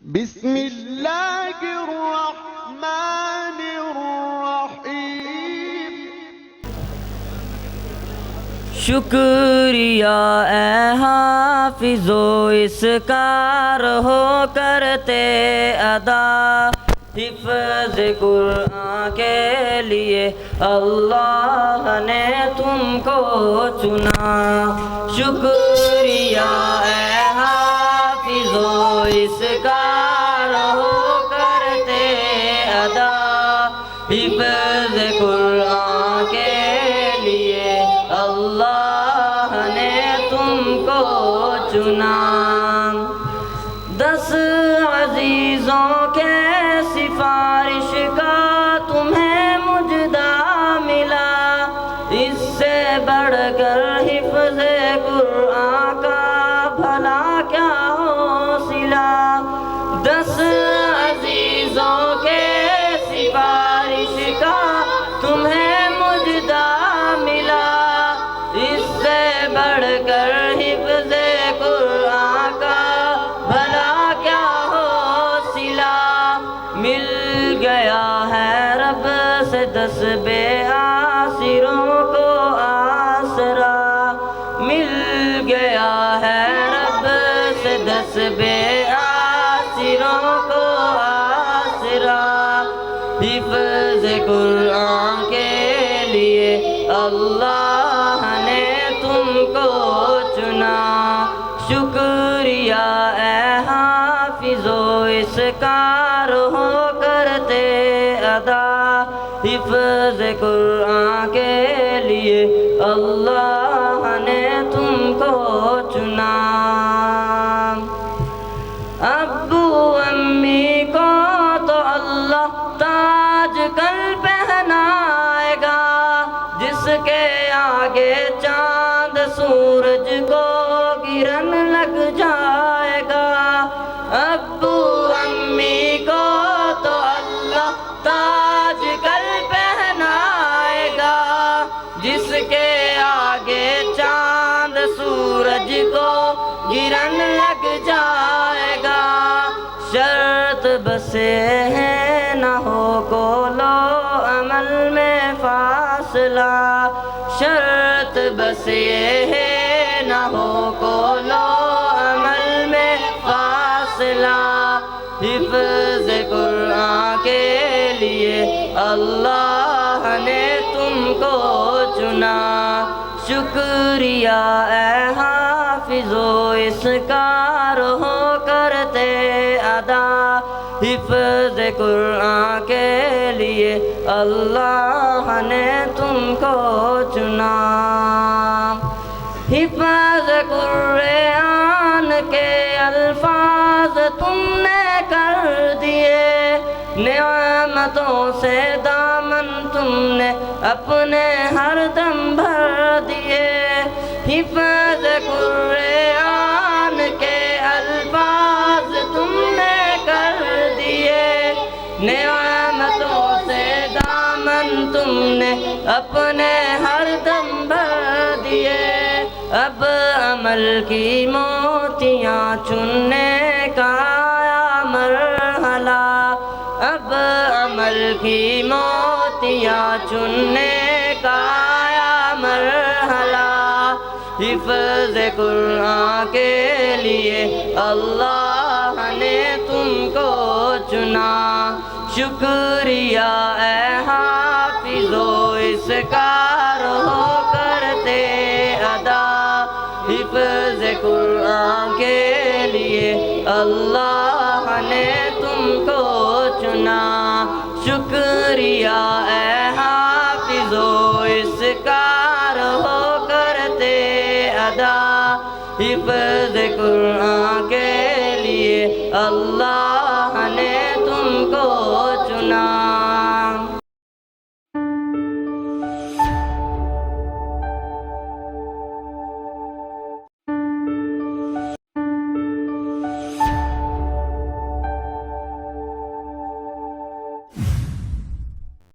بسم اللہ الرحمن الرحیم۔ شکریہ اے حافظ و اس کار ہو کرتے ادا، حفظ قرآن کے لیے اللہ نے تم کو چنا۔ شکریہ اے حافظ و اس کار ہو کرتے ادا، حفظ قرآن کے لیے اللہ نے تم کو چنا۔ 10 عزیزوں کے سفارش کا تمہیں مجدہ ملا، اس سے بڑھ کر حفظ قرآن کا بھلا کیا حوصلہ۔ 10 عزیزوں کے سفارش کا تمہیں مجدہ ملا، اس سے بڑھ کر حفظ قرآن کا بھلا کیا حوصلہ۔ مل گیا ہے رب سے 10 بے آسروں کو آسرا، مل گیا ہے رب سے 10 بے آسروں کو آسرا، حفظ قرآن کے لیے اللہ نے تم کو چنا۔ شکریہ اے حافظ و اس کار ہو کرتے ادا، حفظ قرآن کے لیے اللہ نے تم کو چنا۔ ابو امی کو تو اللہ تاج کل پہنائے گا، جس کے آگے چاند سورج کو گرن لگ جائے گا۔ ابو امی کو تو اللہ تاج کل پہنائے گا، جس کے آگے چاند سورج کو گرن لگ جائے گا۔ شرط بس یہ ہے نہ ہو قول و عمل میں فاصلہ، شرط بس یہ ہے نہ ہو قول و عمل میں فاصلہ، حفظ قرآن کے لیے اللہ نے تم کو چنا۔ شکریہ اے حافظ و اس کار ہو کرتے ادا، حفظ قرآن کے لیے اللہ نے تم کو چنا۔ حفظ قرآن کے الفاظ تم نے کر دیے، نعمتوں سے دامن تم نے اپنے ہر دم بھر دیے۔ حفظ قرآن کے الفاظ تم نے کر دیے، نعمتوں سے دامن تم نے اپنے ہر دم بھر دیے۔ اب عمل کی موتیاں چننے کا آیا مرحلہ، اب عمل کی موتیاں چننے کا آیا مرحلہ، حفظ قرآن کے لیے اللہ نے تم کو چنا۔ شکریہ اے حافظ و اس کار ہو کرتے ادا، حفظ قرآن کے لیے اللہ نے تم کو چنا۔ شکریہ اے حافظ و اس کار ہو کرتے ادا، حفظ قرآن کے لیے اللہ نے تم کو چنا۔